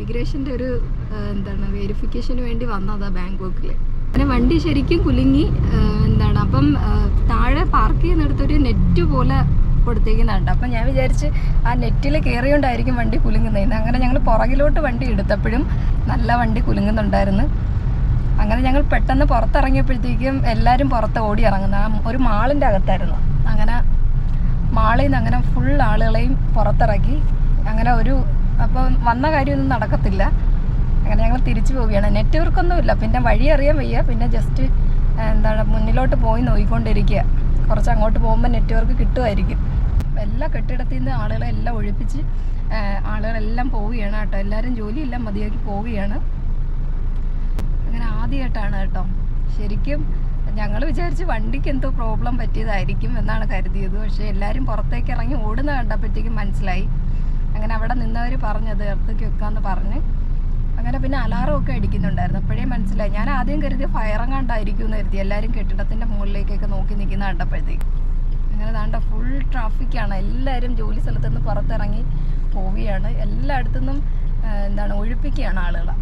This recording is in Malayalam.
ഇമിഗ്രേഷൻ്റെ ഒരു എന്താണ് വെരിഫിക്കേഷന് വേണ്ടി വന്നതാണ് ബാങ്കോക്കിൽ. അങ്ങനെ വണ്ടി ശരിക്കും കുലുങ്ങി. എന്താണ് അപ്പം താഴെ പാർക്ക് ചെയ്യുന്നിടത്തൊരു നെറ്റ് പോലെ കൊടുത്തേക്കുന്നുണ്ട്. അപ്പം ഞാൻ വിചാരിച്ച് ആ നെറ്റിൽ കയറിയോണ്ടായിരിക്കും വണ്ടി കുലുങ്ങുന്നതെന്ന്. അങ്ങനെ ഞങ്ങൾ പുറകിലോട്ട് വണ്ടി എടുത്തപ്പോഴും നല്ല വണ്ടി കുലുങ്ങുന്നുണ്ടായിരുന്നു. അങ്ങനെ ഞങ്ങൾ പെട്ടെന്ന് പുറത്തിറങ്ങിയപ്പോഴത്തേക്കും എല്ലാവരും പുറത്ത് ഓടി ഇറങ്ങുന്ന ഒരു മാളിൻ്റെ അകത്തായിരുന്നു. അങ്ങനെ മാളിൽ നിന്ന് അങ്ങനെ ഫുൾ ആളുകളെയും പുറത്തിറക്കി. അങ്ങനെ അപ്പം വന്ന കാര്യമൊന്നും നടക്കത്തില്ല. അങ്ങനെ ഞങ്ങൾ തിരിച്ചു പോവുകയാണ്. നെറ്റ്വർക്കൊന്നുമില്ല, പിന്നെ വഴി അറിയാൻ വയ്യ. പിന്നെ ജസ്റ്റ് എന്താണ് മുന്നിലോട്ട് പോയി നോക്കിക്കൊണ്ടിരിക്കുക. കുറച്ച് അങ്ങോട്ട് പോകുമ്പോൾ നെറ്റ്വർക്ക് കിട്ടുമായിരിക്കും. എല്ലാ കെട്ടിടത്തിൽ നിന്ന് ആളുകളെല്ലാം ഒഴിപ്പിച്ച് ആളുകളെല്ലാം പോവുകയാണ് കേട്ടോ. എല്ലാവരും ജോലിയെല്ലാം മതിയാക്കി പോവുകയാണ്. അങ്ങനെ ആദ്യമായിട്ടാണ് കേട്ടോ. ശരിക്കും ഞങ്ങൾ വിചാരിച്ച് വണ്ടിക്ക് എന്തോ പ്രോബ്ലം പറ്റിയതായിരിക്കും എന്നാണ് കരുതിയത്. പക്ഷേ എല്ലാവരും പുറത്തേക്ക് ഇറങ്ങി ഓടുന്ന കണ്ടപ്പോഴത്തേക്കും മനസ്സിലായി. അങ്ങനെ അവിടെ നിന്നവർ പറഞ്ഞത് അടുത്തേക്ക് വെക്കാമെന്ന് പറഞ്ഞ്. അങ്ങനെ പിന്നെ അലാറമൊക്കെ അടിക്കുന്നുണ്ടായിരുന്നു. അപ്പോഴേ മനസ്സിലായി. ഞാൻ ആദ്യം കരുതിയ ഫയറങ്ങാണ്ടായിരിക്കും എന്ന് കരുതി. എല്ലാവരും കെട്ടിടത്തിൻ്റെ മുകളിലേക്കൊക്കെ നോക്കി നിൽക്കുന്ന കണ്ടപ്പോഴത്തേക്ക്. അങ്ങനെ ദാണ്ട ഫുൾ ട്രാഫിക്കാണ്. എല്ലാവരും ജോലി സ്ഥലത്തുനിന്ന് പുറത്തിറങ്ങി പോവുകയാണ്. എല്ലായിടത്തുനിന്നും എന്താണ് ഒഴിപ്പിക്കുകയാണ് ആളുകളെ.